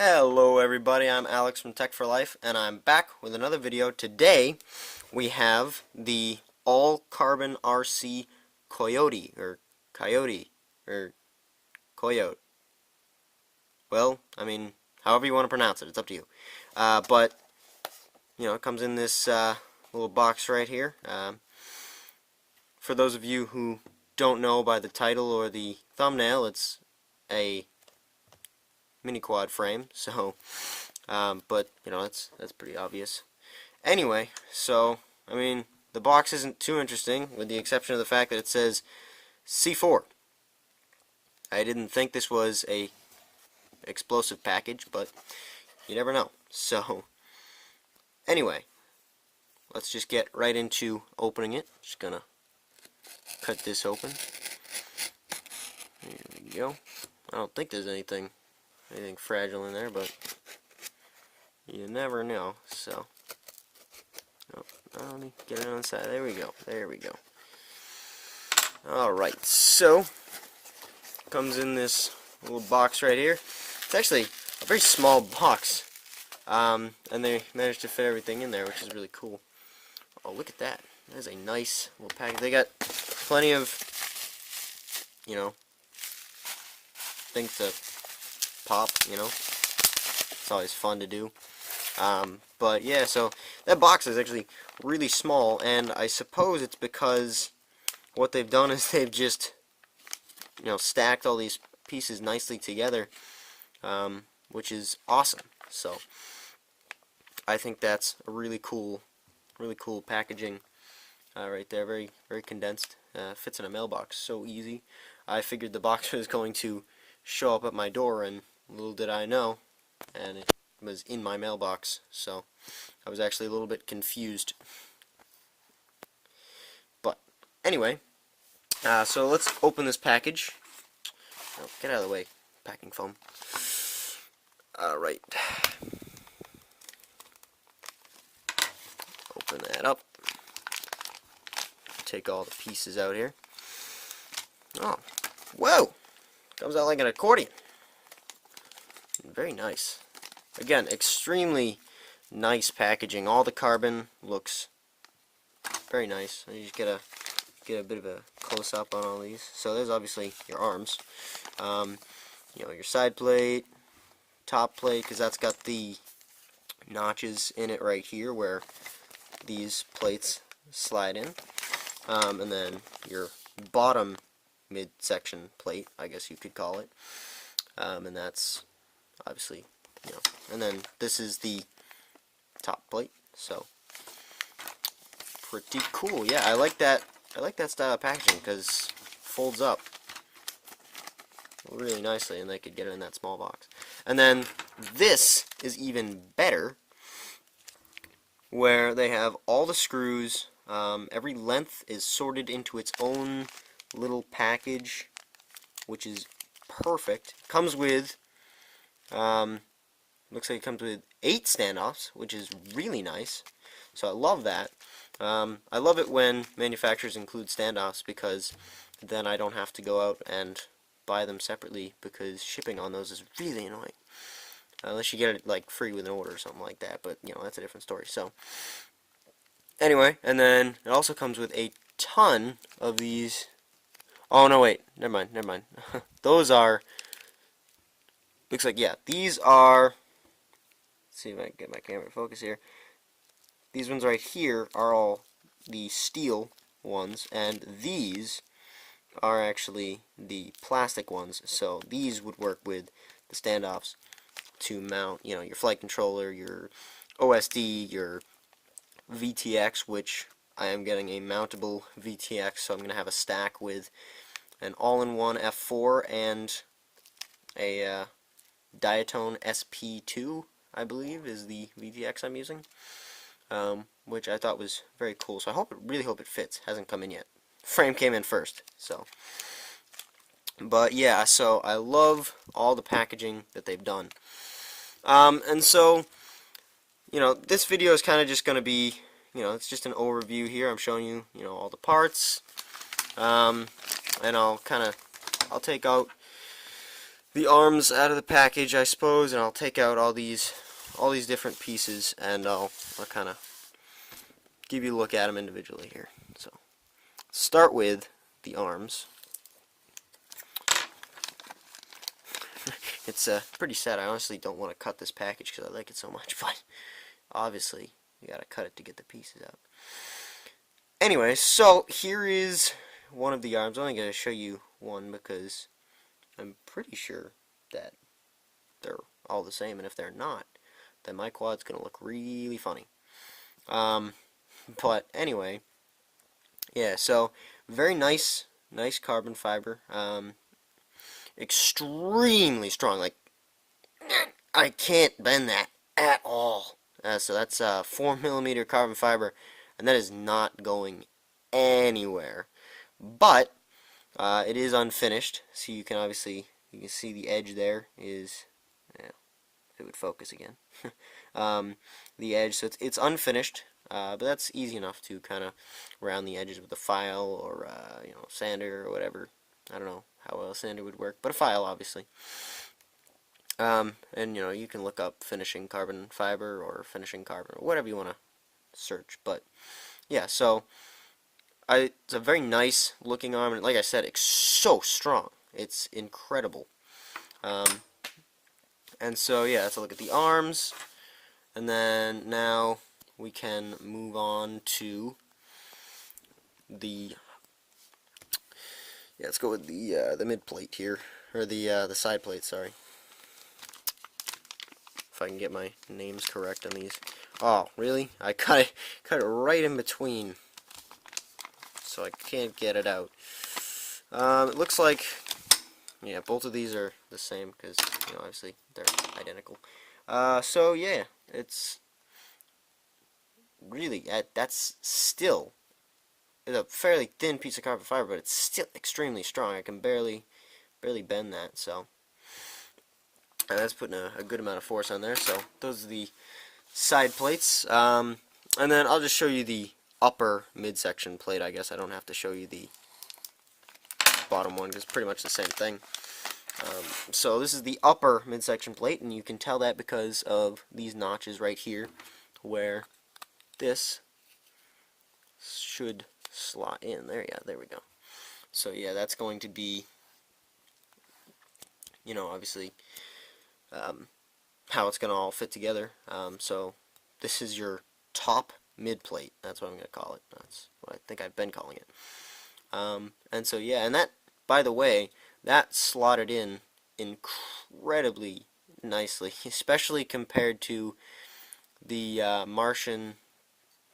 Hello everybody, I'm Alex from Tech for Life, and I'm back with another video. Today we have the All Carbon RC Coyote, or Coyote, or Coyote. Well, I mean, however you want to pronounce it, it's up to you. But, you know, it comes in this little box right here. For those of you who don't know by the title or the thumbnail, it's a mini quad frame, so but you know, that's pretty obvious. Anyway, so I mean, the box isn't too interesting, with the exception of the fact that it says C4. I didn't think this was a explosive package, but you never know. So anyway, let's just get right into opening it. Just gonna cut this open. There we go. I don't think there's anything fragile in there, but you never know. So, let me get it on the side. There we go. There we go. Alright, so comes in this little box right here. It's actually a very small box, and they managed to fit everything in there, which is really cool. Oh, look at that. That is a nice little package. They got plenty of, you know, things to pop, you know. It's always fun to do. But yeah, so that box is actually really small, and I suppose it's because what they've done is they've just, you know, stacked all these pieces nicely together, which is awesome. So I think that's a really cool packaging right there. Very condensed. Fits in a mailbox so easy. I figured the box was going to show up at my door, and little did I know, and it was in my mailbox, so I was actually a little bit confused. But anyway, so let's open this package. Oh, get out of the way, packing foam. Alright. Open that up. Take all the pieces out here. Oh, whoa! Comes out like an accordion. Very nice. Again, extremely nice packaging. All the carbon looks very nice. You just get a bit of a close-up on all these. So there's obviously your arms. You know, your side plate, top plate, because that's got the notches in it right here where these plates slide in. And then your bottom midsection plate, I guess you could call it. And that's obviously, you know, and then this is the top plate. So pretty cool. Yeah, I like that style of packaging, because folds up really nicely, and they could get it in that small box. And then this is even better, where they have all the screws. Every length is sorted into its own little package, which is perfect. Comes with looks like it comes with 8 standoffs, which is really nice. So I love that. I love it when manufacturers include standoffs, because then I don't have to go out and buy them separately, because shipping on those is really annoying. Unless you get it like free with an order or something like that, but you know, that's a different story. So anyway, and then it also comes with a ton of these. Oh no, wait, never mind. Those are, looks like, yeah, these are, let's see if I can get my camera to focus here. These ones right here are all the steel ones, and these are actually the plastic ones. So these would work with the standoffs to mount, you know, your flight controller, your OSD, your VTX, which I am getting a mountable VTX, so I'm going to have a stack with an all-in-one F4 and a Diatone SP2, I believe, is the VTX I'm using, which I thought was very cool. So I really hope it fits. Hasn't come in yet. Frame came in first, so. But yeah, so I love all the packaging that they've done. And so, you know, this video is kind of just going to be, you know, it's just an overview here. I'm showing you, you know, all the parts, and I'll take out the arms out of the package, I suppose, and I'll take out all these different pieces, and I'll kind of give you a look at them individually here. So, start with the arms. It's pretty sad. I honestly don't want to cut this package because I like it so much, but obviously you gotta cut it to get the pieces out. Anyway, so here is one of the arms. I'm only gonna show you one because I'm pretty sure that they're all the same, and if they're not, then my quad's gonna look really funny. But anyway, yeah. So very nice carbon fiber. Extremely strong. Like, I can't bend that at all. So that's 4mm carbon fiber, and that is not going anywhere. But it is unfinished, so you can obviously see the edge there is, yeah, if it would focus again. The edge, so it's unfinished, but that's easy enough to kind of round the edges with a file or sander or whatever. I don't know how well a sander would work, but a file obviously. And you can look up finishing carbon fiber or finishing carbon or whatever you want to search. But yeah, so it's a very nice looking arm, and like I said, it's so strong. It's incredible. And so yeah, let's look at the arms, and then now we can move on to the let's go with the mid plate here, or the side plate. Sorry, if I can get my names correct on these. Oh, really? I cut it right in between, so I can't get it out. It looks like, yeah, both of these are the same because obviously they're identical. So yeah, it's really that's still a fairly thin piece of carbon fiber, but it's still extremely strong. I can barely bend that. So that's putting a good amount of force on there. So those are the side plates, and then I'll just show you the upper midsection plate. I guess I don't have to show you the bottom one because it's pretty much the same thing. So this is the upper midsection plate, and you can tell that because of these notches right here where this should slot in. There we go. So yeah, that's going to be, obviously how it's going to all fit together. So this is your top mid plate. That's what I'm going to call it. That's what I think I've been calling it. And so yeah, and that, by the way, that slotted in incredibly nicely, especially compared to the Martian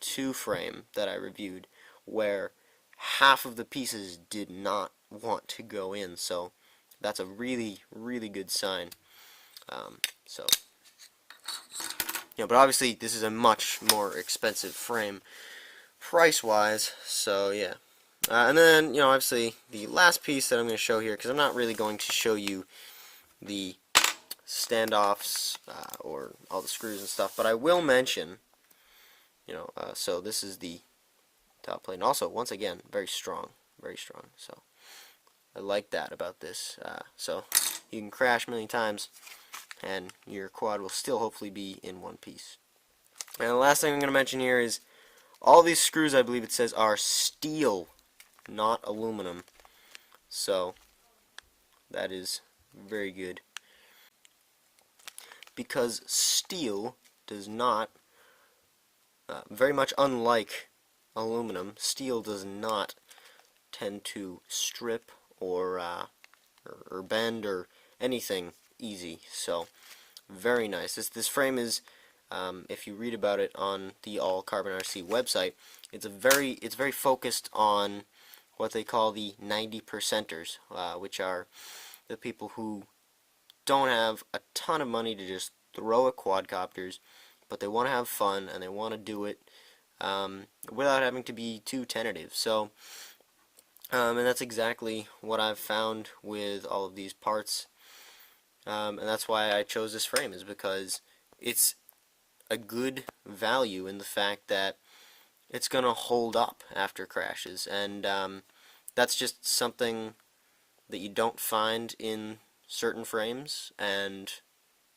2 frame that I reviewed, where half of the pieces did not want to go in. So that's a really good sign. But obviously this is a much more expensive frame price-wise. So yeah. And then, obviously, the last piece that I'm going to show here, because I'm not really going to show you the standoffs or all the screws and stuff, but I will mention, so this is the top plate, and also, once again, very strong, so I like that about this. So you can crash a million times, and your quad will still hopefully be in one piece. And the last thing I'm going to mention here is all these screws, I believe it says, are steel, not aluminum. So that is very good, because steel does not, very much unlike aluminum, steel does not tend to strip or bend or anything easy. So very nice. This frame is, if you read about it on the All Carbon RC website, it's very focused on what they call the 90%ers, which are the people who don't have a ton of money to just throw at quadcopters, but they want to have fun and they want to do it without having to be too tentative. So, and that's exactly what I've found with all of these parts, and that's why I chose this frame, is because it's a good value in the fact that it's going to hold up after crashes, and that's just something that you don't find in certain frames, and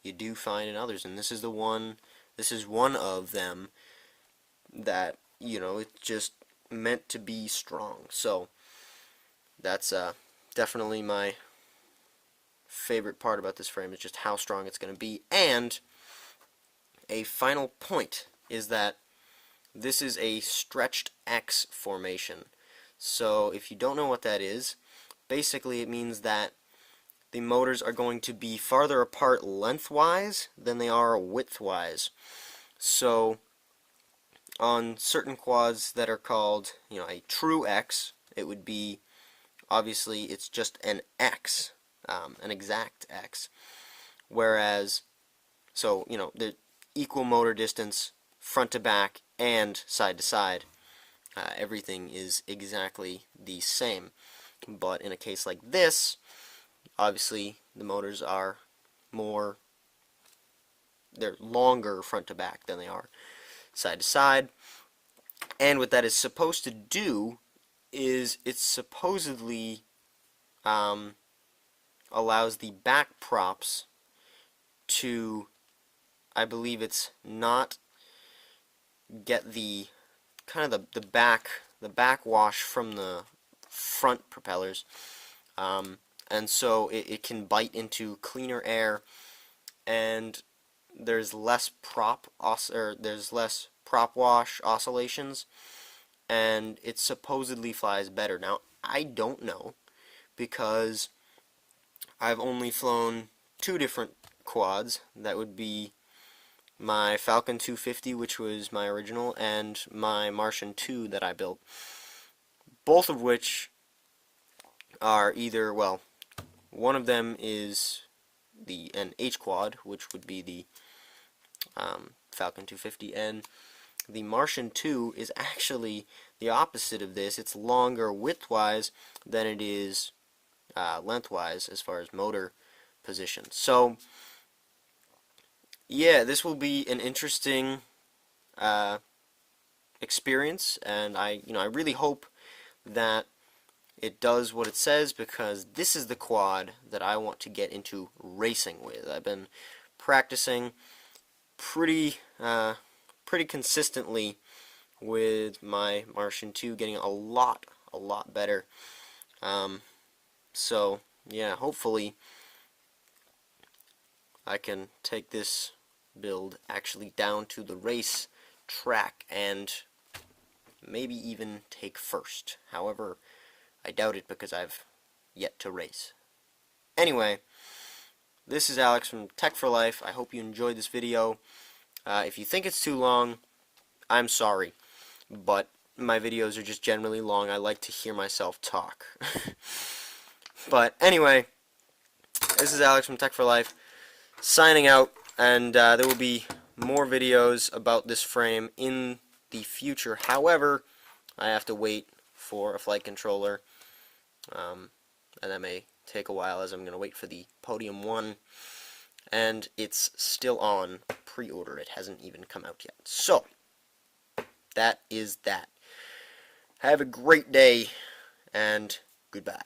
you do find in others, and this is one of them that, you know, it's just meant to be strong. So that's definitely my favorite part about this frame, is just how strong it's going to be. And a final point is that this is a stretched X formation. So if you don't know what that is, basically it means that the motors are going to be farther apart lengthwise than they are widthwise. So on certain quads that are called, you know, a true X, it would be, obviously it's just an X, an exact X. Whereas, so, you know, the equal motor distance front to back and side to side, everything is exactly the same. But in a case like this, obviously the motors are they're longer front to back than they are side to side. And what that is supposed to do is it supposedly allows the back props to, I believe it's not get the kind of the backwash from the front propellers, and so it can bite into cleaner air, and there's less prop wash oscillations, and it supposedly flies better. Now I don't know, because I've only flown two different quads. That would be my Falcon 250, which was my original, and my Martian 2 that I built. Both of which are either, well, one of them is an H quad, which would be the Falcon 250, and the Martian 2 is actually the opposite of this. It's longer widthwise than it is lengthwise as far as motor position. So yeah, this will be an interesting experience, and I really hope that it does what it says, because this is the quad that I want to get into racing with. I've been practicing pretty consistently with my Martian 2, getting a lot better. So yeah, hopefully I can take this build actually down to the race track and maybe even take first. However, I doubt it, because I've yet to race. Anyway, this is Alex from Tech for Life. I hope you enjoyed this video. If you think it's too long, I'm sorry, but my videos are just generally long. I like to hear myself talk. But anyway, this is Alex from Tech for Life, signing out, and there will be more videos about this frame in the future. However, I have to wait for a flight controller, and that may take a while, as I'm going to wait for the Podium 1, and it's still on pre-order. It hasn't even come out yet. So, that is that. Have a great day, and goodbye.